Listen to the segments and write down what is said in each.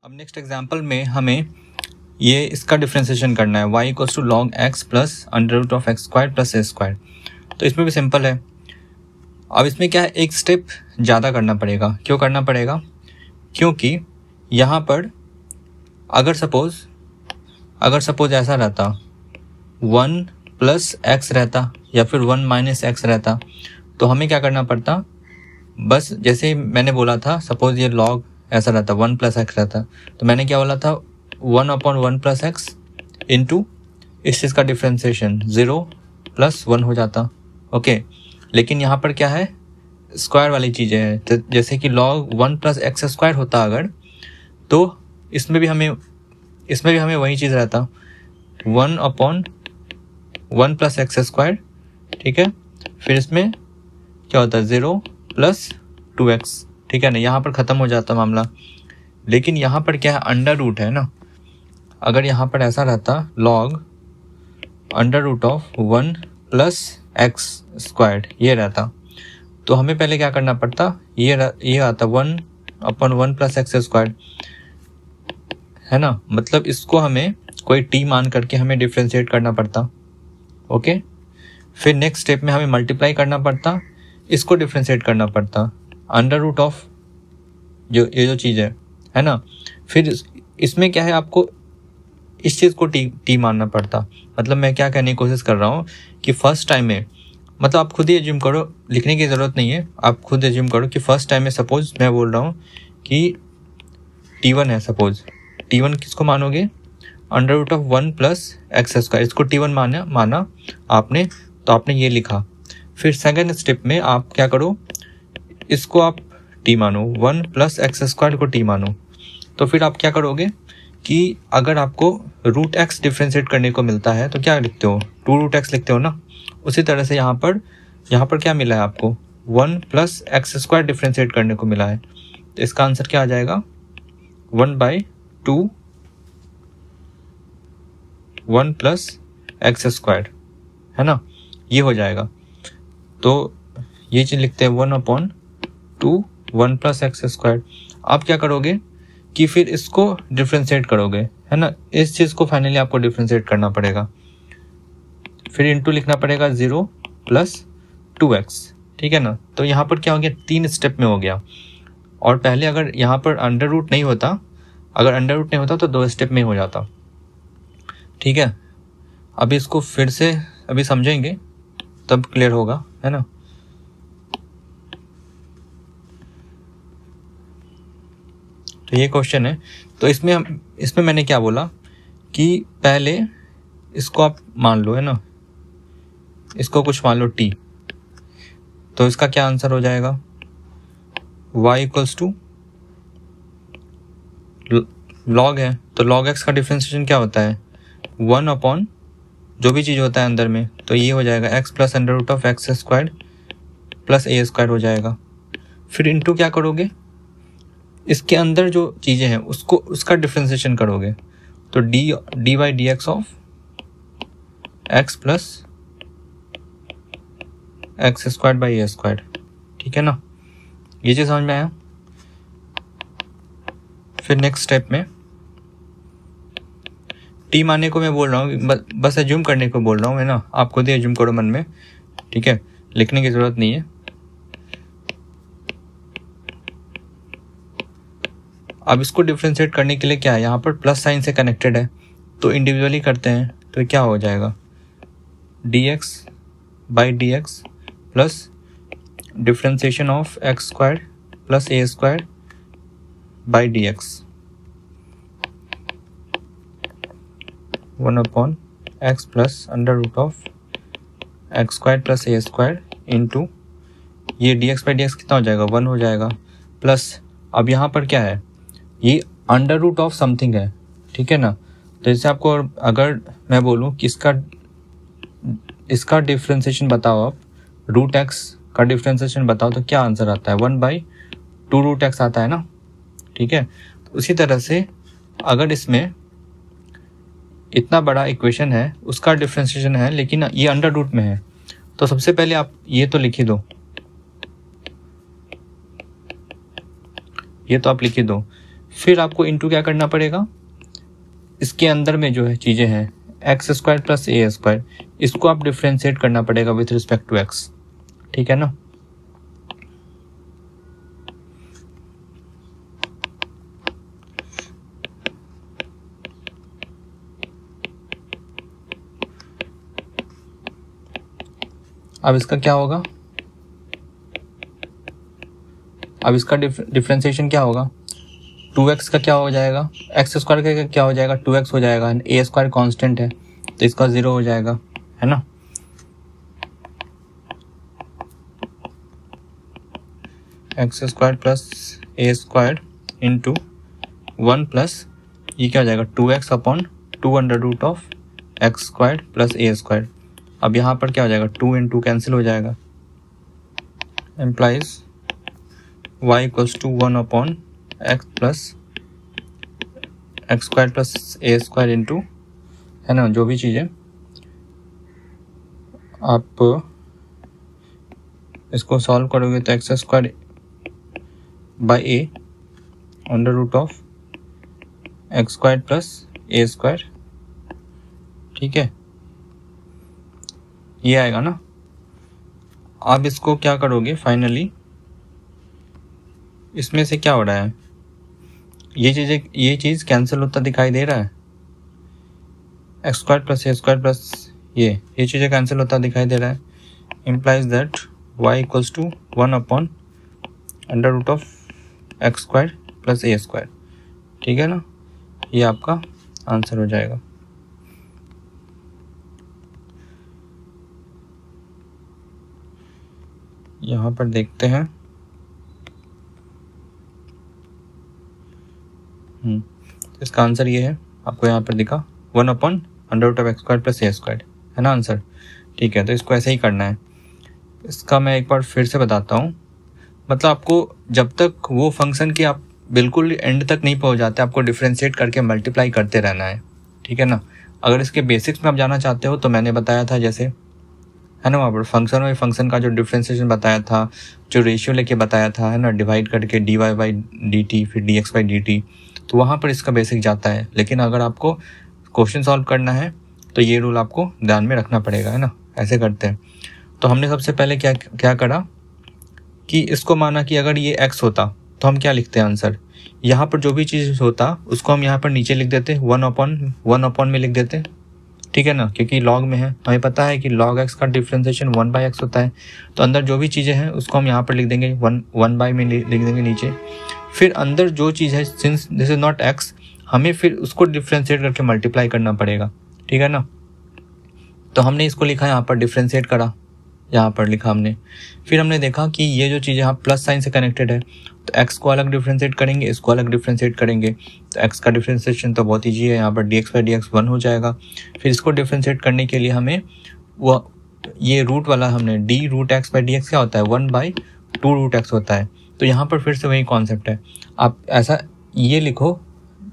अब next example में हमें ये इसका डिफ्रेंसिएशन करना है, y equals to log x plus under root of x square plus a square. तो इसमें भी सिंपल है। अब इसमें क्या है, एक स्टेप ज़्यादा करना पड़ेगा। क्यों करना पड़ेगा? क्योंकि यहाँ पर अगर सपोज ऐसा रहता 1 प्लस एक्स रहता या फिर 1 माइनस एक्स रहता, तो हमें क्या करना पड़ता, बस जैसे ही मैंने बोला था, सपोज ये लॉग ऐसा रहता 1 प्लस एक्स रहता, तो मैंने क्या बोला था 1/1 प्लस एक्स इंटू इस चीज़ का डिफ्रेंसिएशन 0 प्लस 1 हो जाता। ओके, लेकिन यहाँ पर क्या है, स्क्वायर वाली चीज़ें हैं। तो जैसे कि लॉग 1 प्लस एक्स स्क्वायर होता अगर, तो इसमें भी हमें वही चीज़ रहता 1/1 प्लस एक्स स्क्वायर। ठीक है, फिर इसमें क्या होता है 0 प्लस 2x। ठीक है ना, यहाँ पर ख़त्म हो जाता मामला। लेकिन यहाँ पर क्या है, अंडर रूट है ना। अगर यहाँ पर ऐसा रहता log under root of 1 plus x squared ये रहता, तो हमें पहले क्या करना पड़ता, ये आता 1/1 प्लस एक्स स्क्वायर्ड है ना। मतलब इसको हमें कोई टी मान करके हमें डिफ्रेंशिएट करना पड़ता। ओके, फिर नेक्स्ट स्टेप में हमें मल्टीप्लाई करना पड़ता, इसको डिफ्रेंशिएट करना पड़ता अंडर रूट ऑफ जो चीज़ है ना। फिर इसमें क्या है, आपको इस चीज़ को टी मानना पड़ता। मतलब मैं क्या कहने की कोशिश कर रहा हूँ कि फर्स्ट टाइम में, मतलब आप खुद ही एज्यूम करो, लिखने की ज़रूरत नहीं है, आप खुद एज्यूम करो कि फर्स्ट टाइम में सपोज मैं बोल रहा हूँ कि T1 है। सपोज T1 किसको मानोगे, under root of 1 plus x square, इसको T1 माना आपने, तो आपने ये लिखा। फिर सेकेंड स्टेप में आप क्या करो, इसको आप टी मानो, 1 प्लस एक्स स्क्वायर को टी मानो। तो फिर आप क्या करोगे कि अगर आपको रूट एक्स डिफ्रेंशिएट करने को मिलता है तो क्या लिखते हो, 2 रूट एक्स लिखते हो ना। उसी तरह से यहाँ पर क्या मिला है आपको, 1 प्लस एक्स स्क्वायर डिफ्रेंशिएट करने को मिला है। तो इसका आंसर क्या आ जाएगा, 1/2 1 प्लस एक्स स्क्वायर है ना, ये हो जाएगा। तो ये चीज़ लिखते हैं 1/2 1 प्लस एक्स स्क्वायर। आप क्या करोगे कि फिर इसको डिफ्रेंशिएट करोगे है ना, इस चीज़ को फाइनली आपको डिफ्रेंशिएट करना पड़ेगा। फिर इंटू लिखना पड़ेगा 0 प्लस 2x। ठीक है ना, तो यहाँ पर क्या हो गया, 3 स्टेप में हो गया। और पहले अगर यहाँ पर अंडर रूट नहीं होता तो 2 स्टेप में हो जाता। ठीक है, अभी इसको फिर से अभी समझेंगे तब क्लियर होगा, है ना। तो ये क्वेश्चन है। तो इसमें मैंने क्या बोला कि पहले इसको आप मान लो, है ना, इसको कुछ मान लो t, तो इसका क्या आंसर हो जाएगा, y इक्वल्स टू लॉग है, तो लॉग x का डिफ्रेंशिएशन क्या होता है, 1 जो भी चीज़ होता है अंदर में, तो ये हो जाएगा x plus under root of x square plus a square हो जाएगा। फिर इंटू क्या करोगे, इसके अंदर जो चीज़ें हैं उसका डिफ्रेंशिएशन करोगे, तो dy dx of x plus x square by A square. ठीक है ना, ये चीज़ समझ में आया। फिर नेक्स्ट स्टेप में टी मानने को मैं बोल रहा हूँ, बस एज्यूम करने को बोल रहा हूँ, है ना, आप खुद ही एज्यूम करो मन में। ठीक है, लिखने की ज़रूरत नहीं है। अब इसको डिफ्रेंशिएट करने के लिए क्या है, यहाँ पर प्लस साइन से कनेक्टेड है, तो इंडिविजुअली करते हैं, तो क्या हो जाएगा, dx by dx plus differentiation of x square plus a square by dx 1/x plus under root of x square plus a square into ये dx बाई dx कितना हो जाएगा, 1 हो जाएगा। प्लस अब यहाँ पर क्या है, ये अंडर रूट ऑफ समथिंग है। ठीक है ना, तो जैसे आपको अगर मैं बोलूँ कि इसका डिफ्रेंशिएशन बताओ, आप रूट एक्स का डिफ्रेंशिएशन बताओ, तो क्या आंसर आता है, 1/2 रूट एक्स आता है ना। ठीक है, तो उसी तरह से अगर इसमें इतना बड़ा इक्वेशन है, उसका डिफ्रेंशिएशन है, लेकिन ये अंडर रूट में है, तो सबसे पहले आप ये तो लिख ही दो, ये तो आप लिख ही दो। फिर आपको इंटू क्या करना पड़ेगा, इसके अंदर में जो है चीज़ें हैं x square plus a square, इसको आप डिफ्रेंशिएट करना पड़ेगा विथ रिस्पेक्ट टू एक्स, ठीक है ना। अब इसका क्या होगा, अब इसका डिफ्रेंशिएशन क्या होगा, 2x का क्या हो जाएगा, एक्स स्क्वायर का क्या हो जाएगा, 2x हो जाएगा, ए स्क्वायर कांस्टेंट है तो इसका 0 हो जाएगा, है ना। X square plus a square into 1 plus ये क्या हो जाएगा 2x upon 2 under root of x square plus a square. अब यहाँ पर क्या हो जाएगा 2 × 2 कैंसिल हो जाएगा, implies y equals to 1 upon x plus x square plus a square into, है ना, जो भी चीज़ें आप इसको सॉल्व करोगे तो x square by a under root of x square plus a square, ठीक है, ये आएगा ना। आप इसको क्या करोगे फाइनली, इसमें से क्या हो रहा है, ये चीज़ कैंसिल होता दिखाई दे रहा है, x square plus a square plus ये चीज़ें कैंसिल होता दिखाई दे रहा है, implies that y equals to 1 upon under root of x square plus a square, ठीक है ना। ये आपका आंसर हो जाएगा। यहाँ पर देखते हैं, इसका आंसर ये है, आपको यहाँ पर दिखा 1 upon under root of x square plus a square, है ना आंसर, ठीक है। तो इसको ऐसे ही करना है। इसका मैं एक बार फिर से बताता हूँ, मतलब आपको जब तक वो फंक्शन की आप बिल्कुल एंड तक नहीं पहुँच जाते, आपको डिफ्रेंशिएट करके मल्टीप्लाई करते रहना है, ठीक है ना। अगर इसके बेसिक्स में आप जाना चाहते हो तो मैंने बताया था जैसे, है ना, वहाँ पर फंक्शन और फंक्शन का जो डिफ्रेंशिएशन बताया था, जो रेशियो लेके बताया था, है ना, डिवाइड करके dy बाई dt फिर dx बाई dt, तो वहाँ पर इसका बेसिक जाता है। लेकिन अगर आपको क्वेश्चन सॉल्व करना है तो ये रूल आपको ध्यान में रखना पड़ेगा, है ना। ऐसे करते हैं। तो हमने सबसे पहले क्या करा कि इसको माना कि अगर ये x होता तो हम क्या लिखते हैं आंसर, यहाँ पर जो भी चीज़ होता उसको हम यहाँ पर नीचे लिख देते, 1 अपॉन में लिख देते, ठीक है ना, क्योंकि लॉग में है, हमें पता है कि log x का डिफ्रेंशिएशन 1/x होता है। तो अंदर जो भी चीज़ें हैं उसको हम यहाँ पर लिख देंगे 1 बाई में लिख देंगे नीचे। फिर अंदर जो चीज़ है, since this is not x, हमें फिर उसको डिफ्रेंशिएट करके मल्टीप्लाई करना पड़ेगा, ठीक है ना। तो हमने इसको लिखा, यहाँ पर डिफ्रेंशिएट करा, यहाँ पर लिखा हमने। फिर हमने देखा कि ये जो चीज़ यहाँ प्लस साइन से कनेक्टेड है, तो x को अलग डिफ्रेंशिएट करेंगे, इसको अलग डिफ्रेंशिएट करेंगे। तो x का डिफ्रेंशिएशन तो बहुत ईजी है, यहाँ पर dx बाई dx 1 हो जाएगा। फिर इसको डिफ्रेंशिएट करने के लिए हमें वो ये रूट वाला हमने d root x by d x क्या होता है 1/2 रूट एक्स होता है। तो यहाँ पर फिर से वही कॉन्सेप्ट है, आप ऐसा ये लिखो,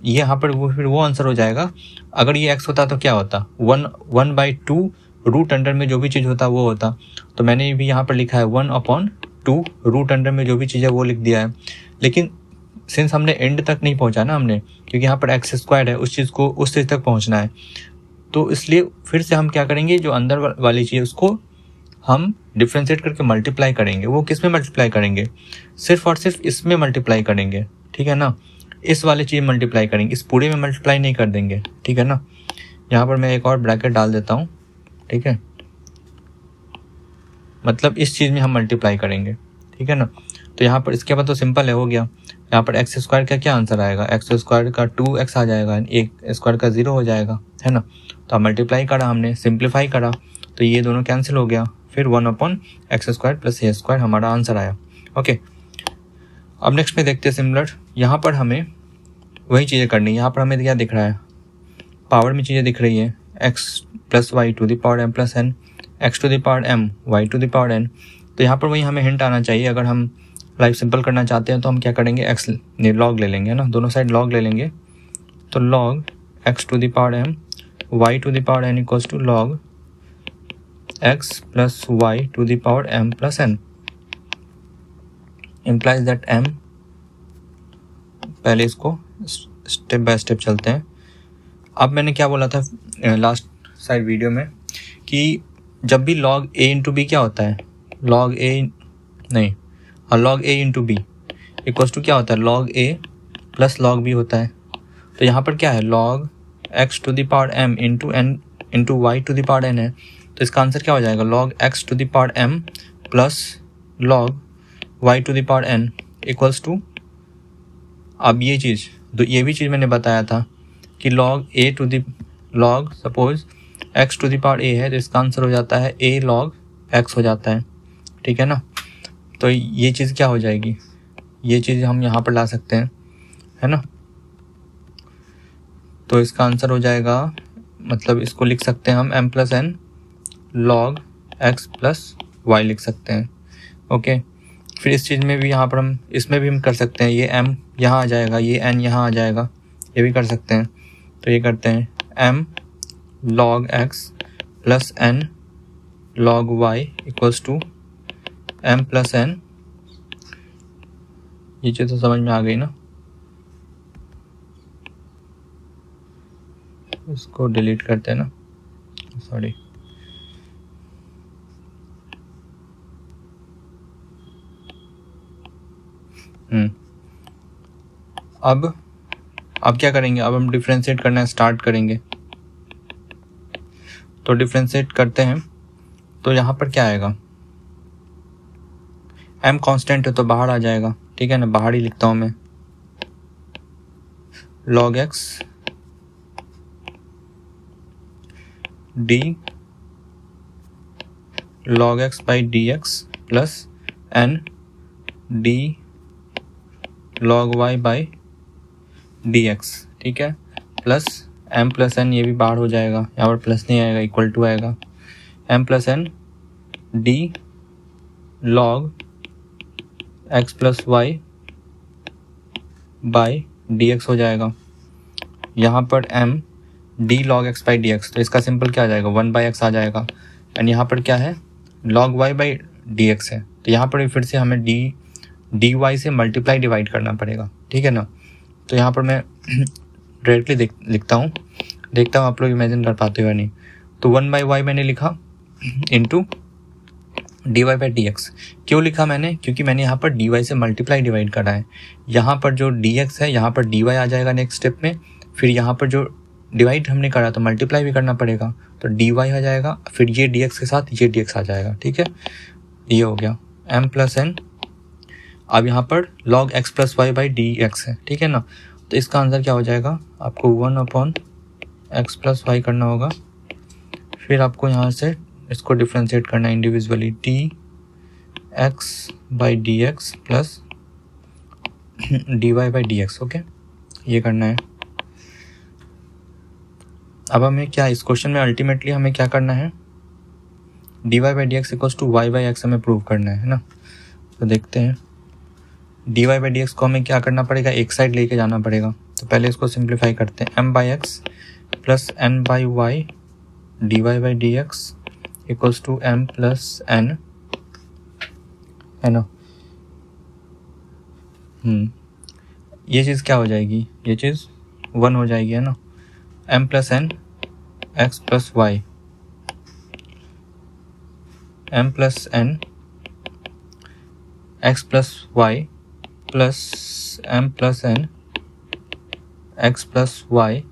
ये यहाँ पर वो फिर वो आंसर हो जाएगा। अगर ये x होता तो क्या होता 1/2 रूट अंडर में जो भी चीज़ होता वो होता। तो मैंने भी यहाँ पर लिखा है 1/2 रूट अंडर में जो भी चीज़ है वो लिख दिया है। लेकिन सिंस हमने एंड तक नहीं पहुँचा ना हमने, क्योंकि यहाँ पर एक्स स्क्वायर है, उस चीज़ को उस चीज़ तक पहुँचना है, तो इसलिए फिर से हम क्या करेंगे, जो अंदर वाली चीज़ उसको हम डिफ्रेंशिएट करके मल्टीप्लाई करेंगे। वो किस में मल्टीप्लाई करेंगे, सिर्फ और सिर्फ इसमें मल्टीप्लाई करेंगे, ठीक है ना। इस वाली चीज़ मल्टीप्लाई करेंगे, इस पूरे में मल्टीप्लाई नहीं कर देंगे, ठीक है ना। यहाँ पर मैं एक और ब्रैकेट डाल देता हूँ, ठीक है, मतलब इस चीज़ में हम मल्टीप्लाई करेंगे, ठीक है ना। तो यहाँ पर इसके बाद तो सिंपल है, हो गया। यहाँ पर एक्स स्क्वायर का क्या आंसर आएगा, एक्स स्क्वायर का 2x आ जाएगा, एक स्क्वायर का 0 हो जाएगा, है ना। तो मल्टीप्लाई करा हमने, सिंप्लीफाई करा, तो ये दोनों कैंसिल हो गया। फिर 1/x² प्लस a स्क्वायर हमारा आंसर आया। ओके, अब नेक्स्ट में देखते हैं सिमिलर। यहाँ पर हमें वही चीज़ें करनी है। यहाँ पर हमें क्या दिख रहा है, पावर में चीज़ें दिख रही है, x plus y to the power m plus n, x to the power m y to the power n। तो यहाँ पर वही हमें हिंट आना चाहिए। अगर हम लाइफ सिंपल करना चाहते हैं तो हम क्या करेंगे, x लॉग ले लेंगे ना, दोनों साइड लॉग ले लेंगे। तो log x to the power m y to the power n equals to log x plus y to the power m plus n implies that m, पहले इसको स्टेप बाय स्टेप चलते हैं। अब मैंने क्या बोला था लास्ट साइड वीडियो में कि जब भी log a इंटू बी क्या होता है, log a नहीं और log a into b equals to क्या होता है, log a plus log b होता है। तो यहाँ पर क्या है, log x to the power m into n into y to the power n है। तो इसका आंसर क्या हो जाएगा, log x to the power m plus log y to the power n equals to, अब ये चीज़ तो ये भी चीज़ मैंने बताया था कि log a to the log suppose x to the power a है, तो इसका आंसर हो जाता है a log x हो जाता है, ठीक है ना। तो ये चीज़ क्या हो जाएगी, ये चीज़ हम यहाँ पर ला सकते हैं, है ना। तो इसका आंसर हो जाएगा, मतलब इसको लिख सकते हैं हम m plus n log x plus y लिख सकते हैं। ओके, फिर इस चीज़ में भी यहाँ पर हम इसमें भी हम कर सकते हैं, ये m यहाँ आ जाएगा, ये n यहाँ आ जाएगा, ये भी कर सकते हैं। तो ये करते हैं m log x plus n log y equals to m plus n। ये चीज़ तो समझ में आ गई ना। इसको डिलीट करते हैं ना, सॉरी। अब क्या करेंगे, अब हम डिफ्रेंशिएट करना स्टार्ट करेंगे। तो डिफ्रेंशिएट करते हैं, तो यहाँ पर क्या आएगा, m कांस्टेंट है तो बाहर आ जाएगा, ठीक है ना, बाहर ही लिखता हूँ मैं, log x d log x by d x plus n d log y by d x, ठीक है, प्लस m प्लस n, ये भी बाहर हो जाएगा, यहाँ पर प्लस नहीं आएगा, इक्वल टू आएगा, m plus n d log x plus y by d x हो जाएगा। यहाँ पर m d log x by d x, तो इसका सिंपल क्या आ जाएगा, 1 बाई एक्स आ जाएगा। एंड यहाँ पर क्या है, log y by d x है, तो यहाँ पर फिर से हमें डी वाई से मल्टीप्लाई डिवाइड करना पड़ेगा, ठीक है ना। तो यहाँ पर मैं डायरेक्टली लिखता हूँ, देखता हूँ आप लोग इमेजिन कर पाते हो नहीं। तो 1 बाई वाई मैंने लिखा into d y by d x. क्यों लिखा मैंने, क्योंकि मैंने यहाँ पर डी वाई से मल्टीप्लाई डिवाइड करा है। यहाँ पर जो डी एक्स है, यहाँ पर डी वाई आ जाएगा नेक्स्ट स्टेप में, फिर यहाँ पर जो डिवाइड हमने करा तो मल्टीप्लाई भी करना पड़ेगा, तो डी वाई आ जाएगा, फिर ये डी एक्स के साथ ये डी एक्स आ जाएगा, ठीक है। ये हो गया m प्लस n। अब यहाँ पर log x plus y by d x है, ठीक है ना। तो इसका आंसर क्या हो जाएगा, आपको 1 अपॉन एक्स प्लस वाई करना होगा, फिर आपको यहाँ से इसको डिफ्रेंशिएट करना है individually, d x by d x plus d y by d x. Okay, ये करना है। अब हमें क्या, इस क्वेश्चन में अल्टीमेटली हमें क्या करना है, d y by d x equals to y by x हमें प्रूव करना है ना। तो देखते हैं, d y by d x को हमें क्या करना पड़ेगा, एक साइड लेके जाना पड़ेगा। तो पहले इसको सिंप्लीफाई करते हैं, m by x plus n by y d y by d x equals to m plus n, है ना। ये चीज़ क्या हो जाएगी, ये चीज़ 1 हो जाएगी, है ना। m plus n x plus y, m plus n x plus y plus m plus n x plus y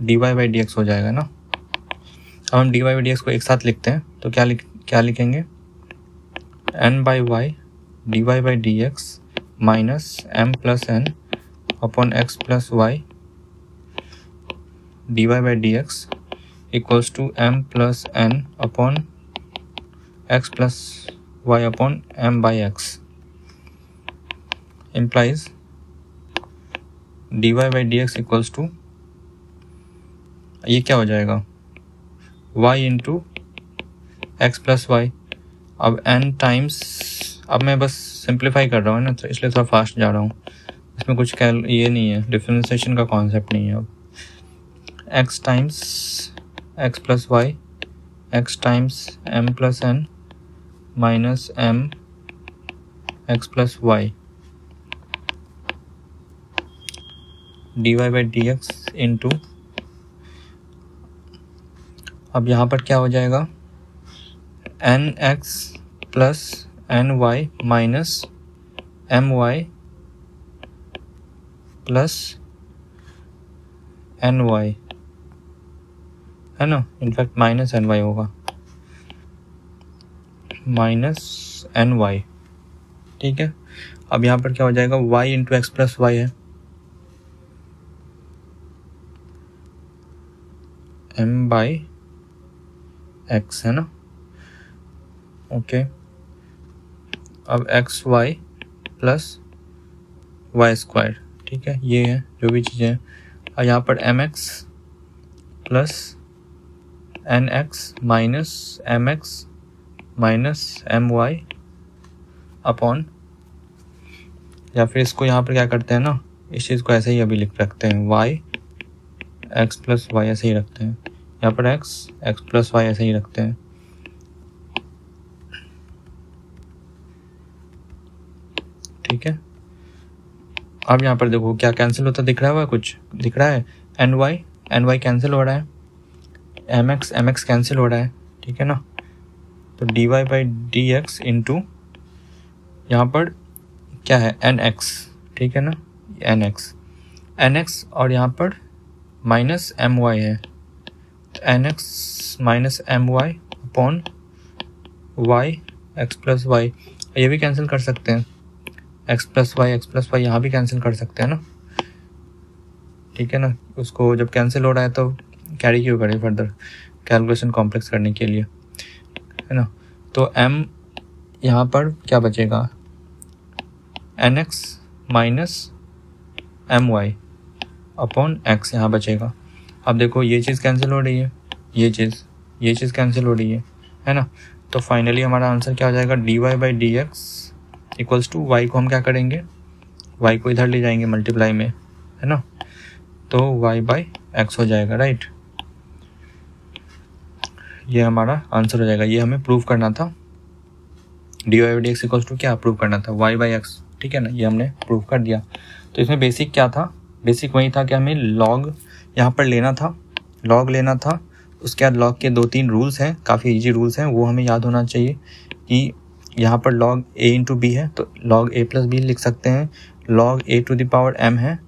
d y by d x हो जाएगा ना। अब हम d y by d x को एक साथ लिखते हैं, तो क्या लिखेंगे, n by y d y by d x minus m plus n upon x plus y d y by d x equals to m plus n upon x plus y upon m by x implies dy by d x equals to, ये क्या हो जाएगा, y into x plus y. अब n times, अब मैं बस simplify कर रहा हूँ ना, तो इसलिए थोड़ा फास्ट जा रहा हूँ, इसमें कुछ ये नहीं है, डिफरेंशिएशन का कॉन्सेप्ट नहीं है। अब x times x plus y x times m plus n minus m x plus y dy by d x into, अब यहाँ पर क्या हो जाएगा, n x plus n y minus m y plus n y, है ना, in fact minus n y होगा, minus n y. ठीक है, अब यहाँ पर क्या हो जाएगा, y into x plus y है, m बाई एक्स, है ना। ओके, अब x y plus y square, ठीक है, ये है जो भी चीज़ें हैं। और यहाँ पर m x plus n x minus m x minus m y upon, या फिर इसको यहाँ पर क्या करते हैं ना, इस चीज़ को ऐसे ही अभी लिख रखते हैं, वाई एक्स प्लस वाई ऐसे ही रखते हैं, यहाँ पर एक्स एक्स प्लस वाई ऐसे ही रखते हैं। ठीक है, अब यहाँ पर देखो क्या कैंसिल होता दिख रहा है, कुछ दिख रहा है, एन वाई कैंसिल हो रहा है, एम एक्स कैंसिल हो रहा है, ठीक है ना। तो d y by d x into यहाँ पर क्या है, एन एक्स, ठीक है ना, एन एक्स और यहाँ पर माइनस एम वाई है, तो n x minus m y upon y x plus y, ये भी कैंसिल कर सकते हैं, एक्स प्लस वाई यहाँ भी कैंसिल कर सकते हैं ना। ठीक है ना, उसको जब कैंसिल हो रहा है तो कैरी क्यों करें फर्दर कैलकुलेशन कॉम्प्लेक्स करने के लिए, है ना। तो m यहाँ पर क्या बचेगा, n x minus m y upon x यहाँ बचेगा। अब देखो ये चीज़ कैंसिल हो रही है, ये चीज़ कैंसिल हो रही है ना। तो फाइनली हमारा आंसर क्या हो जाएगा, d y by d x equals to y को हम क्या करेंगे, वाई को इधर ले जाएंगे मल्टीप्लाई में, है ना, तो वाई बाई एक्स हो जाएगा, राइट। ये हमारा आंसर हो जाएगा, ये हमें प्रूव करना था, d y by d x equals to क्या प्रूव करना था, वाई बाई एक्स, ठीक है ना, ये हमने प्रूव कर दिया। तो इसमें बेसिक क्या था, बेसिक वही था कि हमें लॉग यहाँ पर लेना था, लॉग लेना था। उसके बाद लॉग के 2-3 रूल्स हैं, काफ़ी इजी रूल्स हैं, वो हमें याद होना चाहिए कि यहाँ पर लॉग a इंटू बी है तो लॉग a प्लस बी लिख सकते हैं, log a to the power m है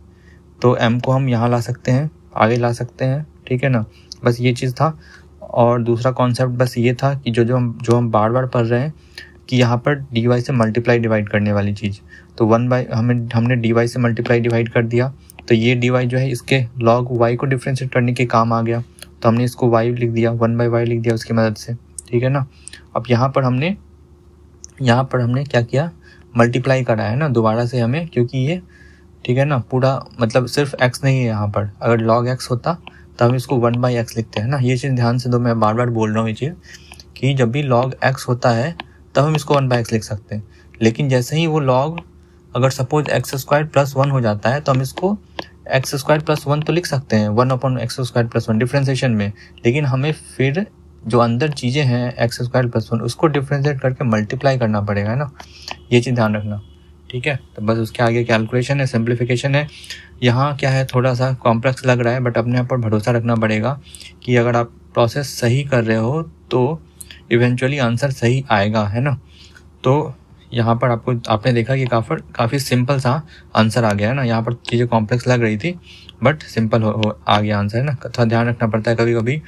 तो m को हम यहाँ ला सकते हैं, आगे ला सकते हैं, ठीक है ना। बस ये चीज़ था। और दूसरा कॉन्सेप्ट बस ये था कि जो हम बार बार पढ़ रहे हैं कि यहाँ पर डी वाई से मल्टीप्लाई डिवाइड करने वाली चीज़, तो हमने डी वाई से मल्टीप्लाई डिवाइड कर दिया, तो ये डी वाई जो है इसके लॉग वाई को डिफ्रेंशिएट करने के काम आ गया, तो हमने इसको वाई लिख दिया, 1/y लिख दिया उसकी मदद से, ठीक है ना। अब यहाँ पर हमने क्या किया, मल्टीप्लाई करा है ना दोबारा से हमें, क्योंकि ये, ठीक है ना, पूरा मतलब सिर्फ x नहीं है यहाँ पर, अगर log x होता तो हम इसको 1/x लिखते हैं ना। ये चीज़ ध्यान से दो, मैं बार बार बोल रहा हूँ ये चीज़ कि जब भी log x होता है तब हम इसको 1/x लिख सकते हैं, लेकिन जैसे ही वो log अगर सपोज x² + 1 हो जाता है तो हम इसको x² + 1 तो लिख सकते हैं, 1/x² + 1 डिफ्रेंसिएशन में, लेकिन हमें फिर जो अंदर चीज़ें हैं x² + 1 उसको डिफ्रेंशिएट करके मल्टीप्लाई करना पड़ेगा, है ना, ये चीज़ ध्यान रखना, ठीक है। तो बस उसके आगे कैलकुलेशन है, सिंप्लीफिकेशन है। यहाँ क्या है, थोड़ा सा कॉम्प्लेक्स लग रहा है, बट अपने आप पर भरोसा रखना पड़ेगा कि अगर आप प्रोसेस सही कर रहे हो तो इवेंचुअली आंसर सही आएगा, है ना। तो यहाँ पर आपने देखा कि काफ़ी सिंपल सा आंसर आ गया है ना, यहाँ पर चीज़ें कॉम्प्लेक्स लग रही थी बट सिंपल आ गया आंसर, है ना। थोड़ा ध्यान रखना पड़ता है, कभी कभी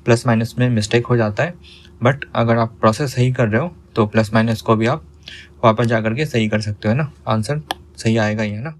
प्लस माइनस में मिस्टेक हो जाता है, बट अगर आप प्रोसेस सही कर रहे हो तो प्लस माइनस को भी आप वापस जा करके सही कर सकते हो, है ना, आंसर सही आएगा ही, है ना।